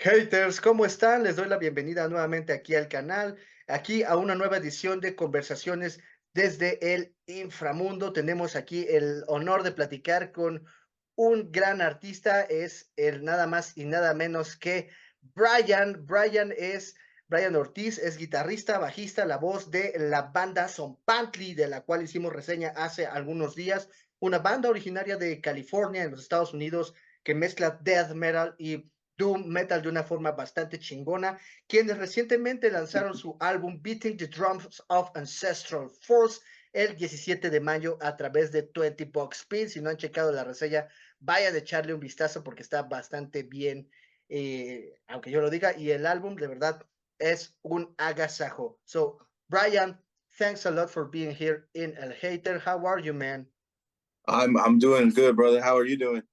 Haters, ¿cómo están? Les doy la bienvenida nuevamente aquí al canal, aquí a una nueva edición de Conversaciones desde el Inframundo. Tenemos aquí el honor de platicar con un gran artista, es el nada más y nada menos que Brian. Brian Ortíz, es guitarrista, bajista, la voz de la banda Tzompantli, de la cual hicimos reseña hace algunos días, una banda originaria de California, en los Estados Unidos, que mezcla death metal y doom metal de una forma bastante chingona, quienes recientemente lanzaron su álbum Beating the Drums of Ancestral Force el 17 de mayo a través de 20 Box Speed. Si no han checado la reseña, vayan a echarle un vistazo porque está bastante bien, aunque yo lo diga, y el álbum de verdad es un agasajo. So, Brian, thanks a lot for being here in El Hater. How are you, man? I'm doing good, brother. How are you doing?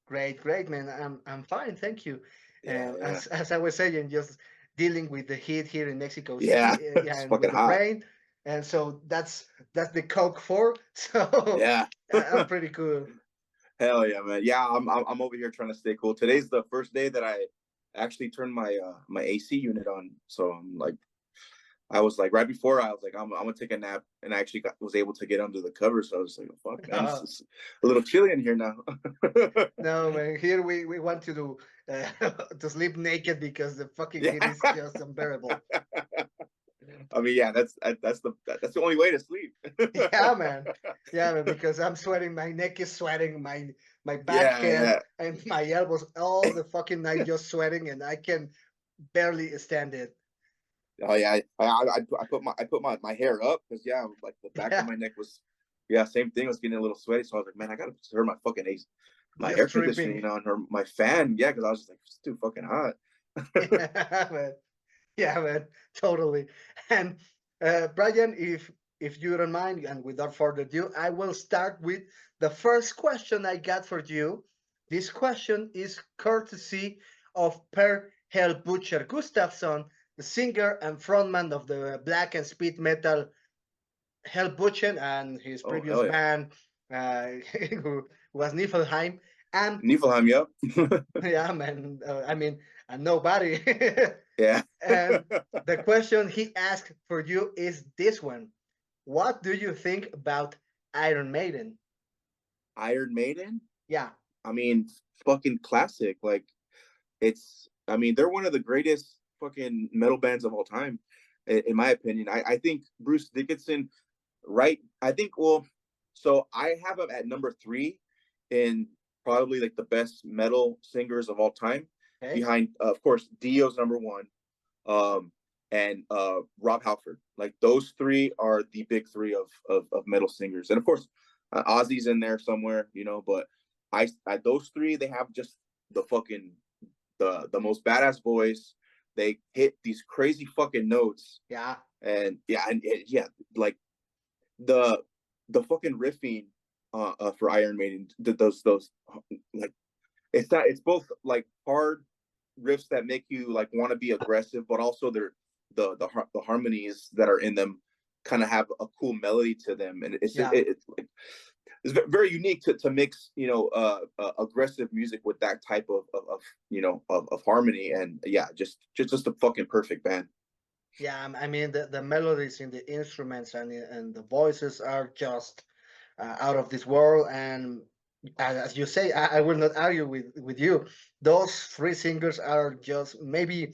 Great, man. I'm fine, thank you. Yeah, yeah, As I was saying, just dealing with the heat here in Mexico yeah. City, yeah, It's and fucking with the hot. rain, and so that's the Coke for. So Yeah. I'm pretty cool. Hell yeah, man. Yeah, I'm over here trying to stay cool. Today's the first day that I actually turned my AC unit on. So I'm like, I was like right before I was like, I'm gonna take a nap, and I actually was able to get under the covers. So I was like, oh, fuck, man, it's a little chilly in here now. No, man. Here we want to do to sleep naked because the fucking heat Yeah. is just unbearable. I mean, yeah, that's the only way to sleep. Yeah, man. Yeah, man, because I'm sweating. My neck is sweating. My back Yeah, head and my elbows all the fucking night just sweating, and I can barely stand it. Oh yeah, I put my hair up because yeah, like the back of Yeah, my neck was, yeah, same thing. I was getting a little sweaty, so I was like, man, I gotta turn my fucking AC, my air just tripping. conditioning on, or my fan, yeah, because I was just like, it's too fucking hot. Yeah, man. Yeah, man. Totally. And Brian, if you don't mind, and without further ado, I will start with the first question I got for you. This question is courtesy of Per Hellbutcher Gustavsson, the singer and frontman of the black and speed metal Hellbutcher and his Oh previous hell yeah, band, who was Nifelheim. And Niflheim, yep. yeah, man, I mean, and nobody. Yeah. And the question he asked for you is this one: what do you think about Iron Maiden? Iron Maiden. Yeah. I mean, fucking classic. Like I mean, they're one of the greatest fucking metal bands of all time, in my opinion. I think Bruce Dickinson, right? I think, well, so I have him at number 3 in probably like the best metal singers of all time. Okay. Behind, of course, Dio's number 1, um, and Rob Halford. Like those 3 are the big 3 of metal singers, and of course, Ozzy's in there somewhere, you know. But I those 3, they have just the fucking the most badass voice. They hit these crazy fucking notes. Yeah. And yeah, yeah, like the fucking riffing for Iron Maiden, those like it's both like hard riffs that make you like want to be aggressive, but also they're the harmonies that are in them kind of have a cool melody to them, and it's just, Yeah. it's like it's very unique to mix, you know, aggressive music with that type of you know of harmony, and yeah, just a fucking perfect band. Yeah. I mean, the melodies in the instruments and the voices are just out of this world. And as you say, I will not argue with you. Those 3 singers are just maybe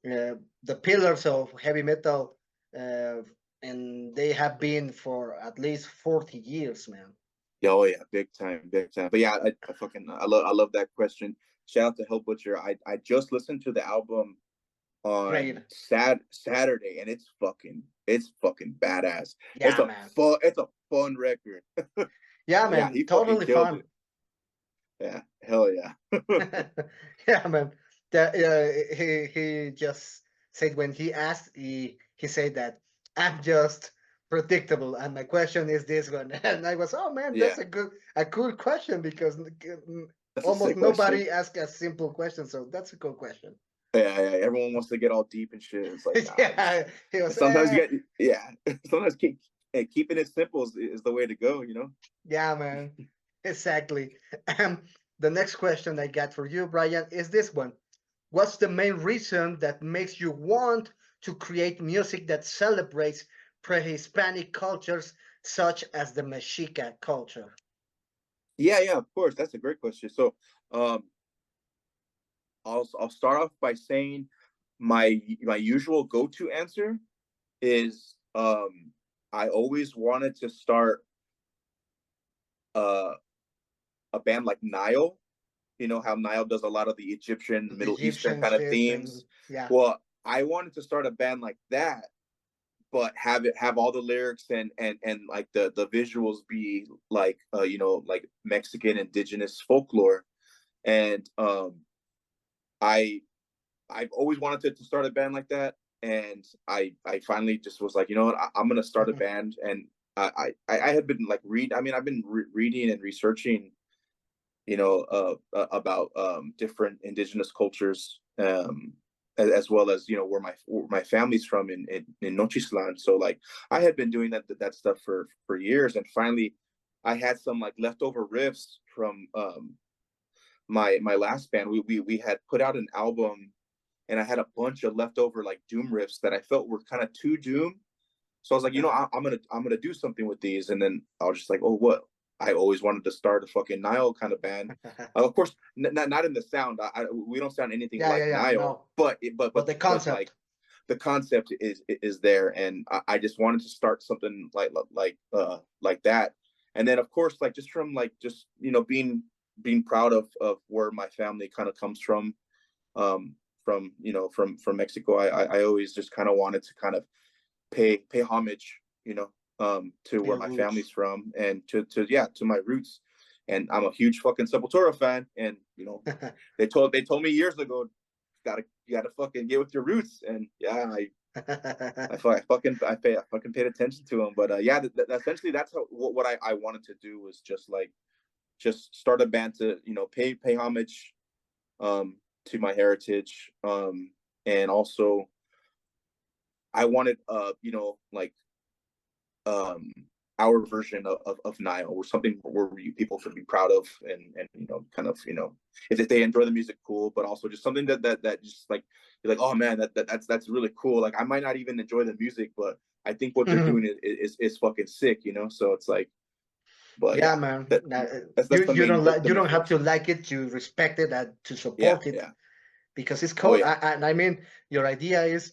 the pillars of heavy metal, uh, and they have been for at least 40 years, man. Yeah, oh yeah, big time, big time. But yeah, I fucking I love that question. Shout out to Hellbutcher. I just listened to the album Great. on Saturday, and it's fucking badass. Yeah, man. It's a fun record. Yeah, Yeah, man. he fucking Totally killed fun. it. Yeah, hell yeah. Yeah, man. He just said when he asked, he said that I'm just predictable, and my question is this one, and I was, oh man, Yeah, that's a cool question because that's a almost sick question. nobody asks a simple question, so that's a cool question. Yeah, yeah. Everyone wants to get all deep and shit. It's like, nah, Yeah, he was, sometimes you get, yeah. Sometimes keeping it simple is the way to go. You know. yeah, man, exactly. The next question I got for you, Brian, is this one. what's the main reason that makes you want to create music that celebrates pre-Hispanic cultures such as the Mexica culture? Yeah, of course. That's a great question. So, um, I'll start off by saying my usual go-to answer is I always wanted to start uh, a band like Nile. You know how Nile does a lot of the Egyptian, The Middle Eastern Egyptian kind of shit and themes. yeah. Well, I wanted to start a band like that, but have all the lyrics and like the visuals be like like Mexican indigenous folklore. And I I've always wanted to start a band like that, and I finally just was like, you know what, I'm gonna start a band. And I had been like I've been reading and researching, about different indigenous cultures, as well as where my family's from in Nochislan. So like I had been doing that stuff for years, and finally I had some like leftover riffs from my last band. We had put out an album, and I had a bunch of leftover like doom riffs that I felt were kind of too doom. So I was like, I'm gonna do something with these. And then I was just like, oh, what? I always wanted to start a fucking Nile kind of band. Of course, not in the sound. We don't sound anything like Yeah, Nile, no. But the but like concept. the concept is there, and I just wanted to start something like that. And then of course, like just from like just being proud of where my family kind of comes um, from Mexico. I always just kind of wanted to kind of pay homage, to The where my roots. family's from, and to my roots. And I'm a huge fucking Sepultura fan, and they told me years ago, you gotta fucking get with your roots. And yeah, I fucking paid attention to them. But yeah, essentially that's what I wanted to do, was just start a band to pay homage to my heritage, and also I wanted like our version of Nile, or something where people should be proud of, and kind of if they enjoy the music, cool, but also just something that just like you're like, oh man, that's really cool. Like I might not even enjoy the music, but I think what they're doing is fucking sick, So it's like, but Yeah, yeah, man. that's the main You don't have to motivation. like it to respect it and to Yeah, support it yeah, because it's oh cool. yeah, And I mean, your idea is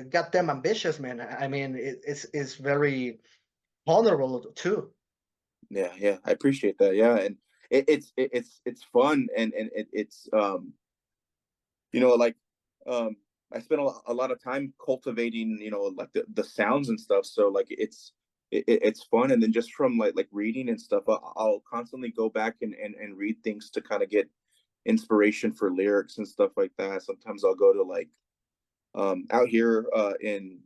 goddamn ambitious, man. I mean, it's very honorable too. yeah. I appreciate that. Yeah, and it's fun, and it's like I spent a lot of time cultivating, like the sounds and stuff. So like it's fun. And then just from like reading and stuff, I'll constantly go back and read things to kind of get inspiration for lyrics and stuff like that. Sometimes I'll go to like out here in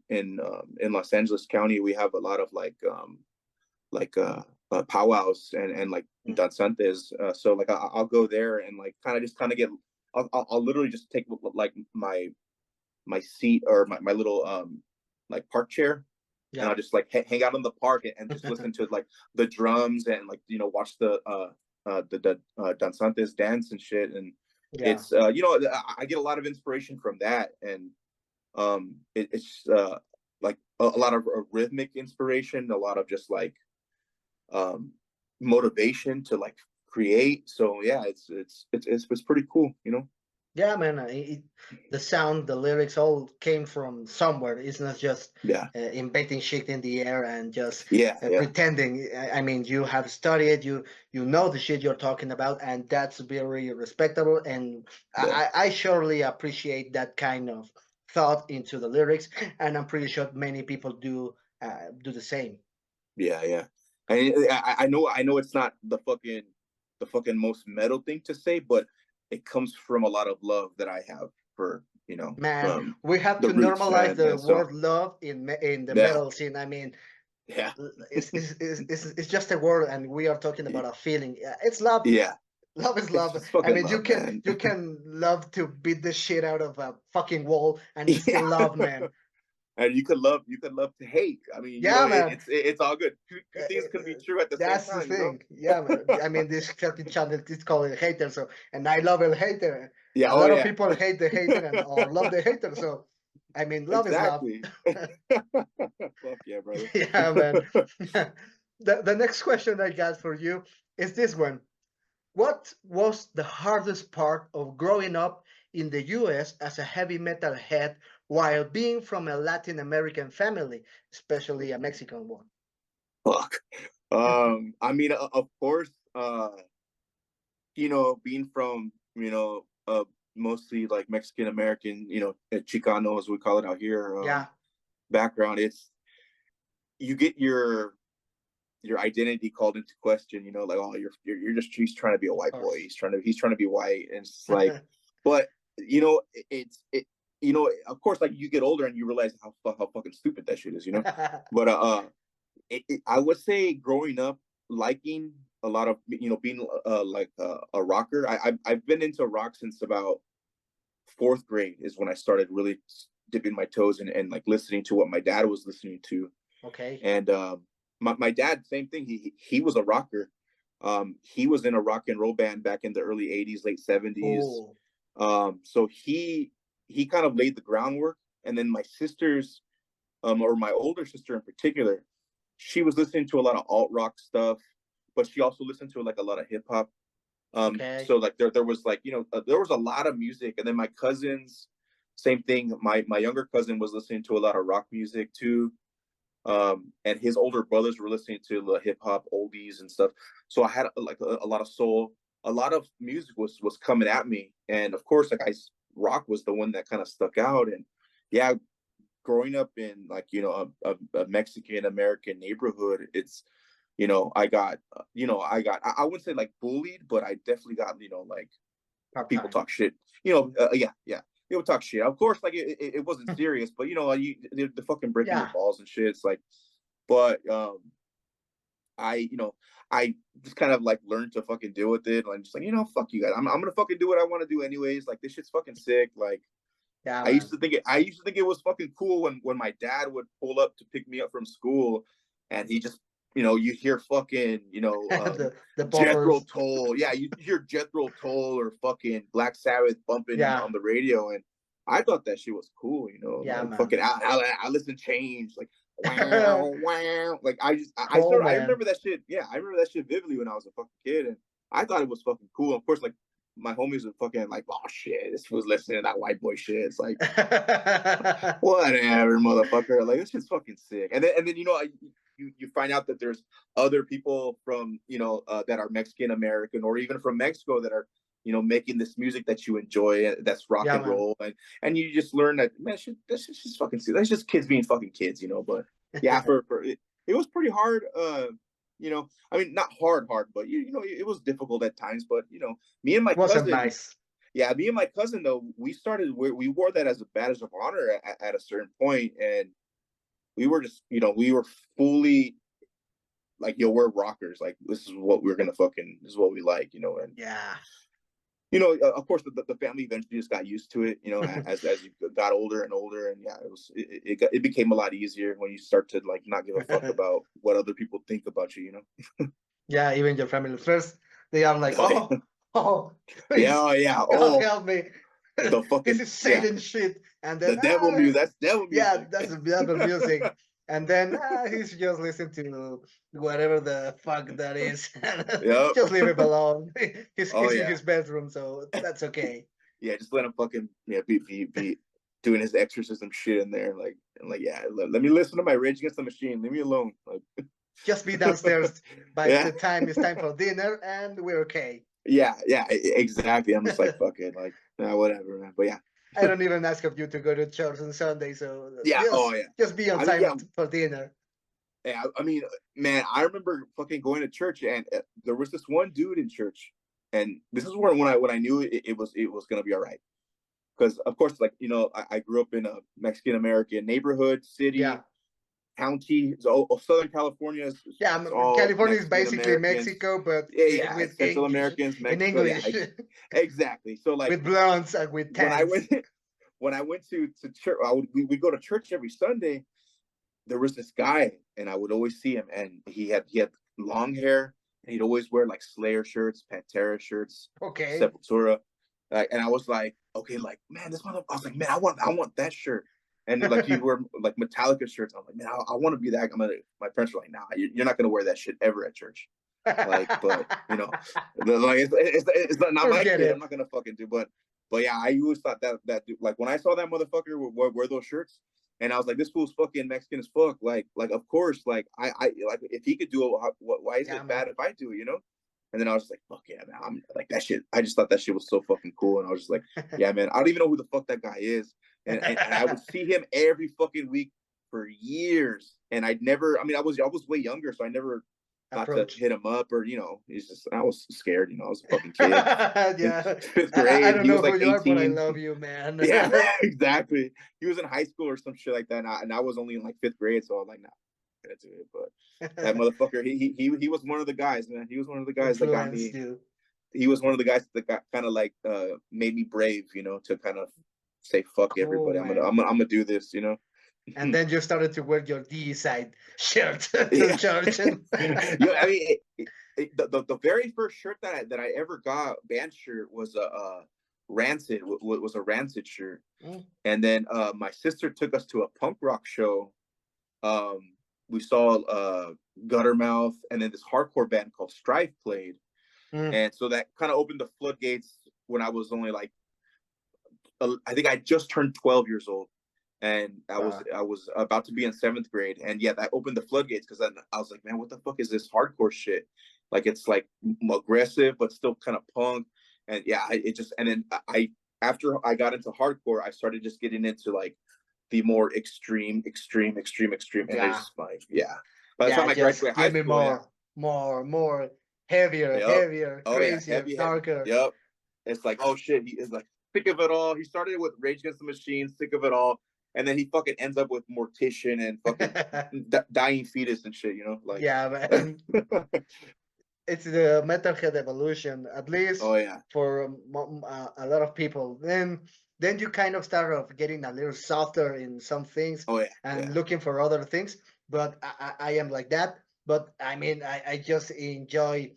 Los Angeles County, we have a lot of like powwows and like danzantes. So like I'll go there and like kind of get. I'll literally just take like my seat, or my little like park chair, and Yeah. I'll just like hang out in the park and just listen to like the drums, and like watch the danzantes dance and shit. And Yeah. it's I get a lot of inspiration from that. And it's like a lot of rhythmic inspiration, a lot of just like um motivation to like create. So yeah, it's pretty cool. Yeah, man. The sound, the lyrics all came from somewhere. It's not just Yeah, inventing shit in the air and just yeah. pretending. I mean, you have studied, you know the shit you're talking about, and that's very respectable. And Yeah, I surely appreciate that kind of thought into the lyrics, and I'm pretty sure many people do the same. yeah. I know it's not the fucking most metal thing to say, but it comes from a lot of love that I have for Man, we have the to roots, normalize man. the And so word love in the yeah, metal scene. I mean, yeah, it's just a word, and we are talking about a feeling. It's love. yeah. Love is It's love. just I fucking mean, love, man. you can love to beat the shit out of a fucking wall, and it's Yeah, still love, man. And you could love to hate. I mean, you know, Yeah, man. it's all good. Two things can be true at the same That's the time, you know? thing. Yeah, man. I mean, this fucking channel is called El Hater, so, and I love El Hater. Yeah, A oh lot of yeah. people hate the hater and or love the hater. So, I mean, love is love. Exactly. Fuck yeah, brother. Yeah, man. The next question I got for you is this one. What was the hardest part of growing up in the US as a heavy metal head while being from a Latin American family, especially a Mexican one? Fuck. I mean, of course, you know, being from, you know, mostly like Mexican American, you know, Chicano as we call it out here, Yeah. background, it's you get your identity called into question, you know, like, oh, you're just, he's trying to be a white boy, he's trying to be white, and it's like, but you know, you know, of course, like you get older and you realize how fucking stupid that shit is, you know. But I would say growing up liking a lot of, you know, being like a rocker. I've been into rock since about 4th grade is when I started really dipping my toes and like listening to what my dad was listening to. Okay. And my dad, same thing. He was a rocker. He was in a rock and roll band back in the early 80s, late 70s. So he kind of laid the groundwork. And then my sisters, or my older sister in particular, she was listening to a lot of alt rock stuff, but she also listened to like a lot of hip hop. So like there was like, you know, there was a lot of music. And then my cousins, same thing. My younger cousin was listening to a lot of rock music too. And his older brothers were listening to the hip hop oldies and stuff. So I had like a lot of soul, a lot of music was coming at me. And of course, like rock was the one that kind of stuck out. And yeah, growing up in like, you know, a Mexican American neighborhood, it's, you know, I wouldn't say like bullied, but I definitely got, you know, like people talk shit, you know, yeah. People talk shit. Of course, like it wasn't serious, but you know, they're fucking breaking your balls and shit. It's like, but I just kind of like learned to fucking deal with it. I'm just like, you know, fuck you guys. I'm gonna fucking do what I want to do anyways. Like this shit's fucking sick. Like I used to think it was fucking cool when my dad would pull up to pick me up from school, and he just, you know, you hear fucking, you know, the Jethro Tull. Yeah, you hear Jethro Tull or fucking Black Sabbath bumping on the radio, and I thought that shit was cool, you know. Yeah, like, man. fucking I listen change, like wow, wow. Like I remember that shit. Yeah, I remember that shit vividly when I was a fucking kid, and I thought it was fucking cool. Of course, like my homies were fucking like, oh shit, this was listening to that white boy shit. It's like whatever, motherfucker. Like this shit's fucking sick. And then you know, you find out that there's other people from, you know, that are Mexican American or even from Mexico that are, you know, making this music that you enjoy, that's rock and roll, and you just learn that, man, that's just fucking sick. That's just kids being fucking kids, you know. But yeah, it was pretty hard. You know, I mean, not hard, but you know, it was difficult at times. But you know, me and my cousin, yeah, me and my cousin though, we wore that as a badge of honor at a certain point, and we were just, you know, we were fully like, yo, we're rockers. Like this is what we're gonna fucking, this is what we like, you know. And yeah, you know, of course, the family eventually just got used to it, you know, as you got older and older, and yeah, it became a lot easier when you start to like not give a fuck about what other people think about you, you know. Yeah, even your family first, they are like, oh, please, help me. The fucking, this is Satan shit, and then the devil music. That's devil music. Yeah, that's the devil music. And then he's just listening to whatever the fuck that is. Just leave him alone. He's in his bedroom, so that's okay. Yeah, just let him fucking be doing his exorcism shit in there. Like, yeah, let me listen to my Rage Against the Machine. Leave me alone. Like, just be downstairs by the time it's time for dinner, and we're okay. Yeah, exactly. I'm just like, fuck it, like, whatever, man. But yeah. I don't even ask of you to go to church on Sunday, so just be on time for dinner. Yeah, I mean, man, I remember fucking going to church, and there was this one dude in church, and this is when I knew it was gonna be all right, because of course, like, you know, I grew up in a Mexican American neighborhood, city, county. So Southern California is California is basically Mexico, but with Central Americans, Mexico, in English. Exactly. So like with blondes and with tans. when I went to church, we go to church every Sunday. There was this guy, and I would always see him, and he had long hair, and he'd always wear like Slayer shirts, Pantera shirts, Okay. Sepultura, and I was like, okay, like man, this mother. I was like, man, I want that shirt, and like he'd wear like Metallica shirts. I'm like, man, I want to be that. My parents were like, nah, you're not gonna wear that shit ever at church. Like, but you know, like it's not my kid. I'm not gonna fucking do. But yeah, I always thought that dude, like when I saw that motherfucker wear those shirts. And I was like, this fool's fucking Mexican as fuck. Like, of course, like, I like, if he could do it, why is it bad if I do it, you know? And then I was just like, fuck yeah, man. I'm like, that shit. I just thought that shit was so fucking cool. And I was just like, yeah, man, I don't even know who the fuck that guy is. And I would see him every fucking week for years. And I was way younger, so I never got to hit him up or, you know, I was scared, you know, I was a fucking kid. Yeah. 5th grade. I don't he know was like who you 18. are, but I love you, man. Yeah, exactly. He was in high school or some shit like that, and I was only in like 5th grade, so I'm like, nah, I'm gonna do it. But that motherfucker, he was one of the guys, man. He was one of the guys that got me. He was one of the guys that got kind of like made me brave, you know, to kind of say fuck everybody. Man. I'm gonna do this, you know. And then you started to wear your D-side shirt to church. And... yeah, I mean, the very first shirt that I ever got, band shirt, was a Rancid. Was a Rancid shirt. And then my sister took us to a punk rock show. We saw Guttermouth, and then this hardcore band called Strife played. And so that kind of opened the floodgates when I was only like, I think I just turned 12 years old. And I was about to be in 7th grade, and yeah, that opened the floodgates, because then I was like, man, what the fuck is this hardcore shit? Like, it's like aggressive but still kind of punk. And yeah, and then after I got into hardcore, I started just getting into like the more extreme, and I just like, yeah. By the time I graduated high school, more heavier, crazier, darker. Yep. It's like, oh shit, he is like sick of it all. He started with Rage Against the Machine, sick of it all. And then he fucking ends up with Mortician and fucking Dying Fetus and shit, you know? Like, yeah, man. It's the metalhead evolution, at least for a lot of people. Then you kind of start off getting a little softer in some things and looking for other things. But I am like that. But I mean, I just enjoy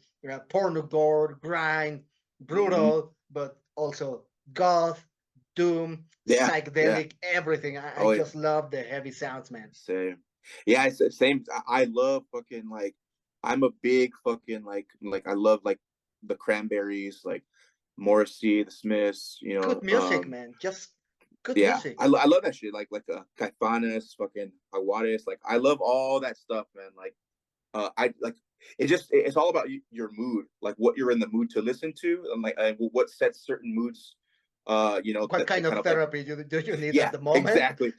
porno gore, grind, brutal, but also goth, doom, psychedelic, everything. I just love the heavy sounds, man. Same. Yeah, same. I love fucking, like, I'm a big fucking like I love like the Cranberries, like Morrissey, the Smiths, you know. Good music, man. Just good music. I love that shit. Like Caifanes, fucking Aguares. Like, I love all that stuff, man. Like, I like it's all about your mood, like what you're in the mood to listen to, and like what sets certain moods. You know, what kind of therapy do you need at the moment? Exactly.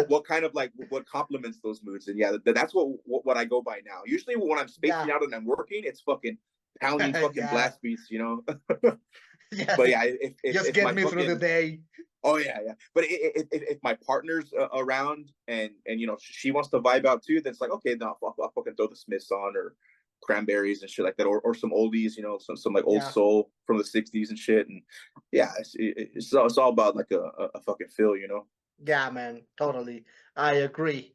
what kind of like what complements those moods? And that's what I go by now. Usually when I'm spacing out and I'm working, it's fucking pounding fucking blast beats, you know. But yeah, if get me through the day. Oh yeah. But if my partner's around and you know she wants to vibe out too, then it's like, okay, no, I'll fucking throw the Smiths on, or Cranberries and shit like that, or some oldies, you know, some like old soul from the 60s and shit. And yeah, it's all about like a fucking feel, you know. Yeah, man, totally, I agree.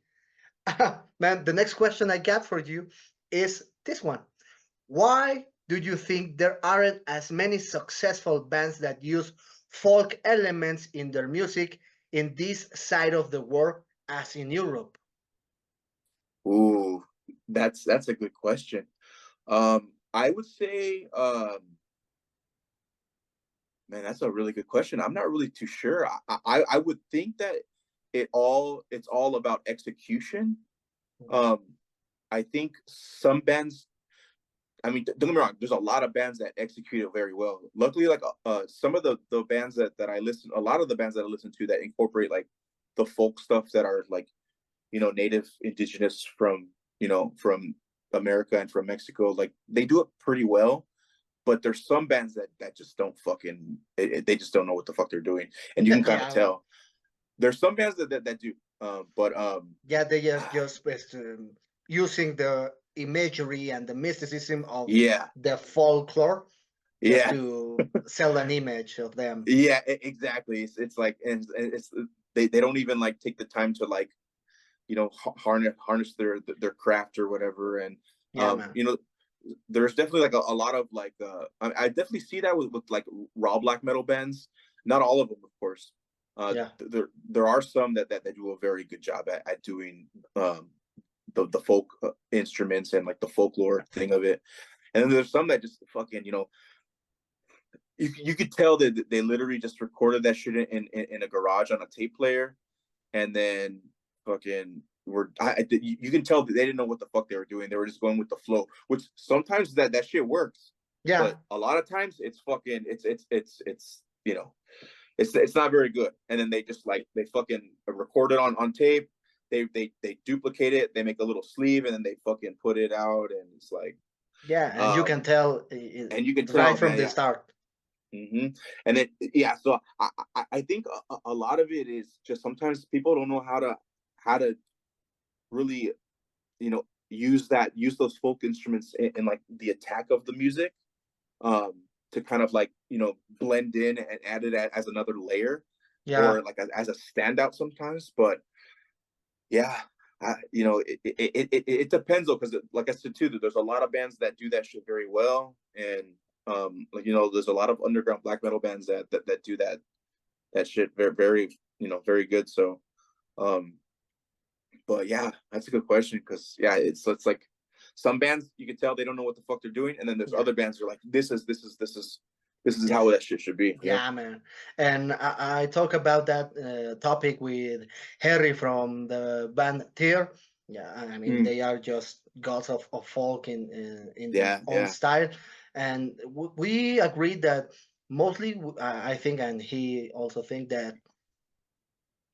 Man, the next question I got for you is this one: why do you think there aren't as many successful bands that use folk elements in their music in this side of the world as in Europe? Ooh, that's a good question. I would say, man, that's a really good question. I'm not really too sure. I would think that it's all about execution. I think some bands, I mean, don't get me wrong, there's a lot of bands that execute it very well. Luckily, like some of the bands that I listen, a lot of the bands that I listen to that incorporate like the folk stuff that are like, you know, native indigenous from America and from Mexico, like they do it pretty well. But there's some bands that just don't fucking, they just don't know what the fuck they're doing, and you can kind of tell. There's some bands that do, but yeah, they just using the imagery and the mysticism of the folklore, just Yeah. to sell an image of them. Yeah, exactly. It's like, and it's they don't even like take the time to like, you know, harness their craft or whatever. And Yeah, man. you know, there's definitely like a lot of like I definitely see that with like raw black metal bands. Not all of them, of course. Yeah. There are some that do a very good job at doing the folk instruments and like the folklore thing of it. And then there's some that just fucking, you know, you could tell that they literally just recorded that shit in a garage on a tape player, and then fucking you can tell that they didn't know what the fuck they were doing. They were just going with the flow, which sometimes that shit works. Yeah. But a lot of times it's fucking it's you know, it's not very good. And then they just like they fucking record it on tape. They duplicate it. They make a little sleeve and then they fucking put it out, and it's like, yeah, and you can tell and you can right tell, from man, the yeah. start. Mm-hmm. And then yeah, so I think a lot of it is just sometimes people don't know how to really, you know, use those folk instruments in like the attack of the music, to kind of like, you know, blend in and add it as another layer, Yeah. or like as a standout sometimes. But yeah, you know, it depends though, because like I said too, that there's a lot of bands that do that shit very well, and like, you know, there's a lot of underground black metal bands that do that shit very, very, you know, very good. So but yeah, that's a good question, because yeah, it's like some bands you can tell they don't know what the fuck they're doing, and then there's other bands that are like, this is Yeah. how that shit should be. Yeah, man. And I talk about that topic with Heri from the band Tyr. Yeah, I mean, they are just gods of folk in their own style. And we agreed that mostly, I think, and he also think that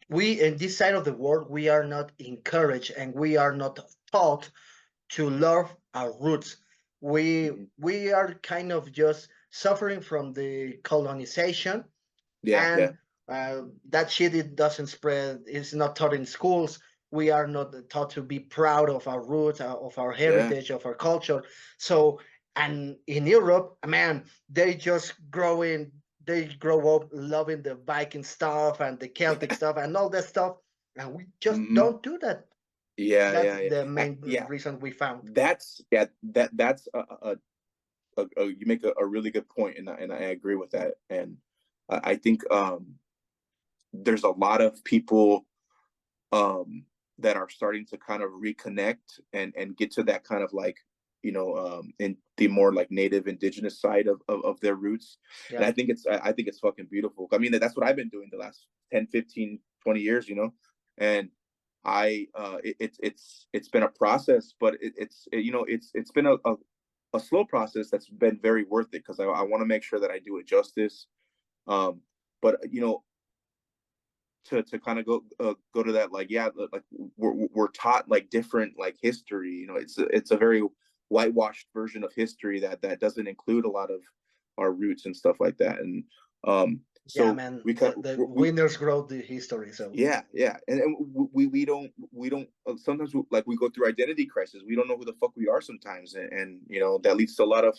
we, in this side of the world, we are not encouraged and we are not taught to love our roots. We are kind of just suffering from the colonization, and that shit, it doesn't spread. It's not taught in schools. We are not taught to be proud of our roots, of our heritage, of our culture. So, and in Europe, man, they grow up loving the Viking stuff and the Celtic stuff and all that stuff, and we just don't do that. That's the main reason we found. That's that's you make a really good point, and I agree with that. And I think there's a lot of people that are starting to kind of reconnect and get to that kind of like, you know, in the more like native indigenous side of their roots. And I think it's fucking beautiful. I mean, that's what I've been doing the last 10, 15, 20 years, you know. And it's been a process, but you know, it's been a slow process that's been very worth it, because I want to make sure that I do it justice. But you know, to kind of go to that, like, yeah, like we're taught like different like history, you know, it's a very whitewashed version of history that doesn't include a lot of our roots and stuff like that. And so yeah, man, the winners wrote the history. So yeah, and we don't sometimes like we go through identity crisis. We don't know who the fuck we are sometimes, and you know, that leads to a lot of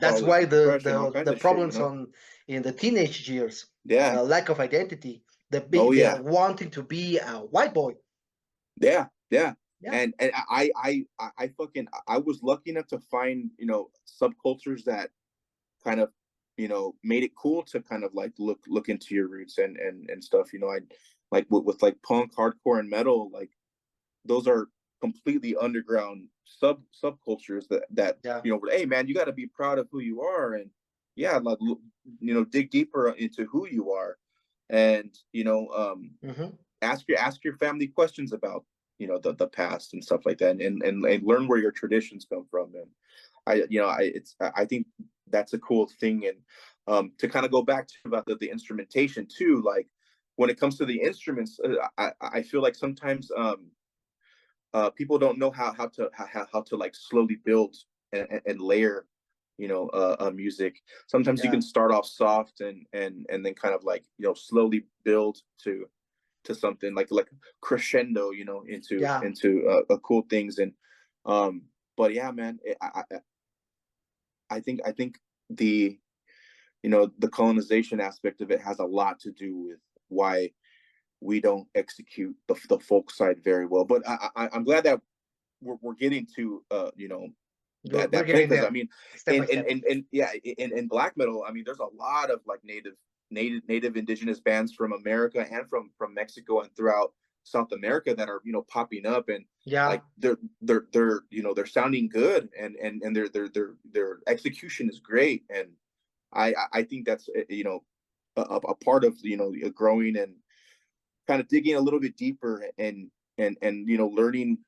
that's why the problems shit, you know? In the teenage years, lack of identity, the wanting to be a white boy. Yeah. And I fucking, I was lucky enough to find, you know, subcultures that kind of, you know, made it cool to kind of like look into your roots and stuff. You know, I like with like punk, hardcore, and metal, like those are completely underground subcultures that you know, hey man, you got to be proud of who you are, and like, you know, dig deeper into who you are, and you know, ask your family questions about, you know, the past and stuff like that, and learn where your traditions come from. And I think that's a cool thing. And to kind of go back to about the instrumentation too, like when it comes to the instruments, I feel like sometimes people don't know how to like slowly build and layer, you know, music. Sometimes you can start off soft and then kind of like, you know, slowly build to something like crescendo, you know, into cool things. And but yeah, man, I think the the colonization aspect of it has a lot to do with why we don't execute the folk side very well. But I'm glad that we're getting to We're that point, getting because I there mean, step by step. in black metal, I mean, there's a lot of like native indigenous bands from America and from Mexico and throughout South America that are popping up, and like they're sounding good, and their execution is great, and I think that's a part of growing and kind of digging a little bit deeper and learning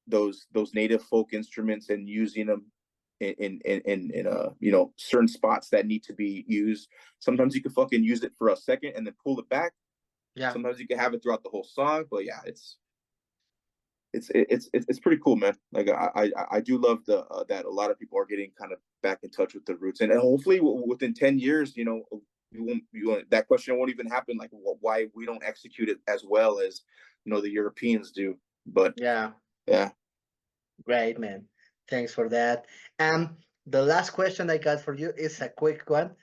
those native folk instruments and using them in certain spots that need to be used. Sometimes you can fucking use it for a second and then pull it back. Yeah. Sometimes you can have it throughout the whole song, but yeah, it's pretty cool, man. Like I do love that a lot of people are getting kind of back in touch with the roots, and hopefully within 10 years, that question won't even happen. Like why we don't execute it as well as the Europeans do. But yeah, great, man. Thanks for that. The last question I got for you is a quick one.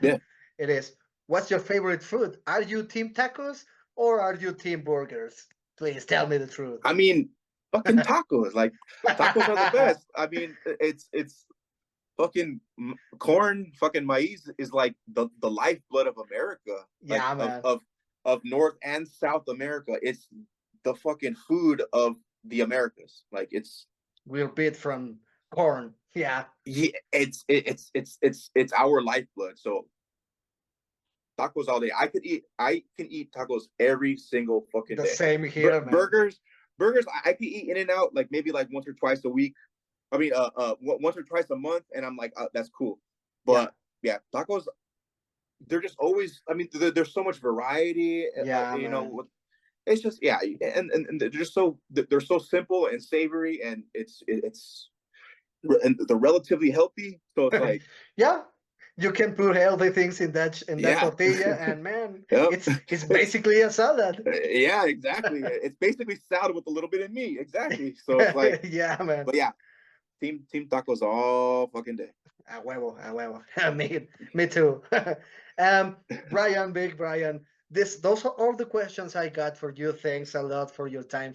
Yeah. It is, what's your favorite food? Are you team tacos or are you team burgers? Please tell me the truth. I mean, fucking tacos. Like tacos are the best. I mean, it's fucking corn, fucking maize is like the lifeblood of America. Like, yeah, man. Of North and South America. It's the fucking food of the Americas. Like we're bit from corn. Yeah. Yeah, it's our lifeblood. So tacos all day. I can eat tacos every single fucking day. The same here, man. Burgers, I can eat in and out like maybe like once or twice a week. I mean, once or twice a month, and I'm like, that's cool. But yeah, tacos, they're just always. I mean, there's so much variety. Yeah, it's just and they're just they're so simple and savory, and and they're relatively healthy. So it's like yeah. You can put healthy things in that tortilla, and man, it's basically a salad. Yeah, exactly. It's basically salad with a little bit of meat. Exactly. So it's like yeah, man. But yeah, team tacos all fucking day. A huevo. me too. Brian, Big Brian, those are all the questions I got for you. Thanks a lot for your time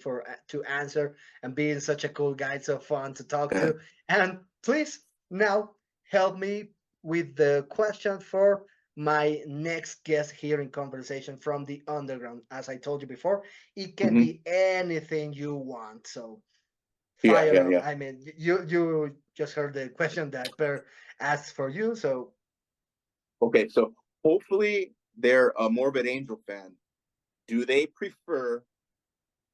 to answer and being such a cool guy, so fun to talk to. And please now help me with the question for my next guest here in Conversation from the Underground. As I told you before, it can be anything you want. So fire up. I mean, you just heard the question that Per asked for you. So okay, so hopefully they're a Morbid Angel fan. Do they prefer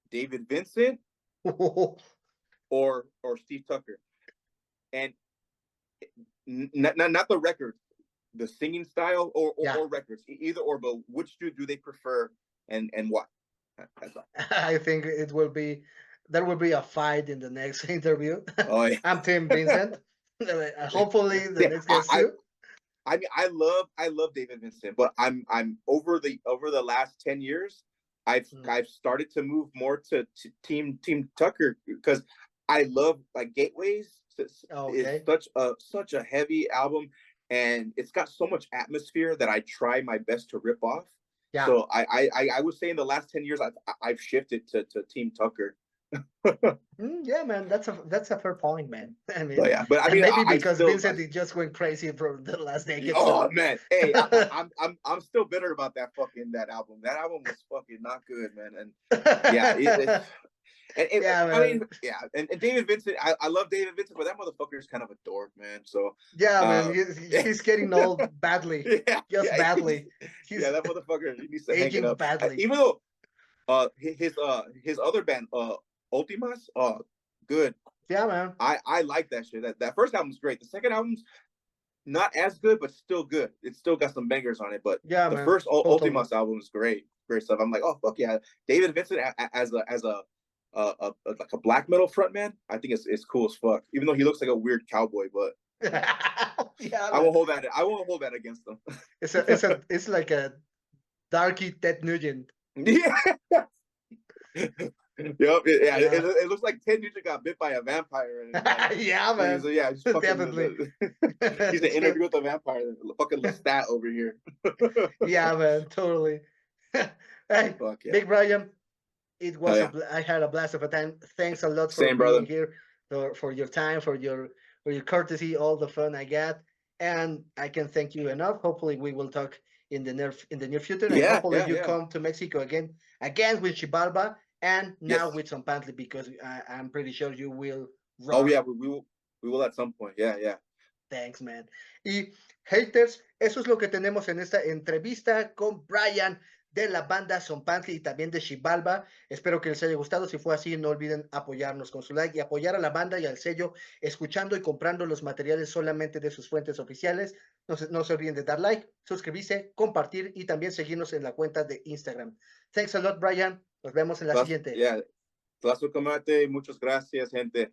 David Vincent or Steve Tucker? And not the records, the singing style or records, either or. But which do they prefer, and why? I think there will be a fight in the next interview. Oh, yeah. I'm Team Vincent. Hopefully the next guest too. I mean, I love David Vincent, but I'm over the last 10 years, I've started to move more to Team Tucker, because I love like Gateways. Is such a heavy album, and it's got so much atmosphere that I try my best to rip off. Yeah. So I would say in the last 10 years I've shifted to Team Tucker. Yeah, man, that's a fair point, man. I mean, but I mean, maybe because Vincent is just going crazy for the last decade. Oh man, hey, I'm still bitter about that album. That album was fucking not good, man. And yeah, and David Vincent, I love David Vincent, but that motherfucker is kind of a dork, man. So man, he's getting old badly, badly. That motherfucker needs to hang it up badly. Even though his other band, Ultimas, good. Yeah, man. I like that shit. That first album's great. The second album's not as good, but still good. It's still got some bangers on it. But the first Ultimas album is great stuff. I'm like, oh fuck yeah, David Vincent as a like a black metal frontman, I think it's cool as fuck. Even though he looks like a weird cowboy, but I won't hold that against him. It's like a darky Ted Nugent. Yeah. Yep, yeah, Yeah. it looks like Ted Nugent got bit by a vampire. And, like, Yeah, man. so yeah, just fucking Definitely. he's an interview with a vampire. Fucking Lestat over here. Yeah, man, totally. Hey, Fuck yeah. Big Brian, it Hell was yeah. I had a blast of a time. Thanks a lot for Same, being brother. here, for your time, for your courtesy, all the fun I got, and I can thank you enough. Hopefully, we will talk in the near future, and Yeah, hopefully yeah, you yeah. come to Mexico again with Xibalba, and now Yes. with Tzompantli, because I'm pretty sure you will Oh rock. yeah, we will at some point. Yeah, yeah. Thanks, man. Y haters, eso es lo que tenemos en esta entrevista con Brian de la banda Tzompantli y también de Xibalba. Espero que les haya gustado. Si fue así, no olviden apoyarnos con su like y apoyar a la banda y al sello, escuchando y comprando los materiales solamente de sus fuentes oficiales. No se olviden de dar like, suscribirse, compartir y también seguirnos en la cuenta de Instagram. Thanks a lot, Brian. Nos vemos en la siguiente. Yeah. Tlaxcalcomate, muchas gracias, gente.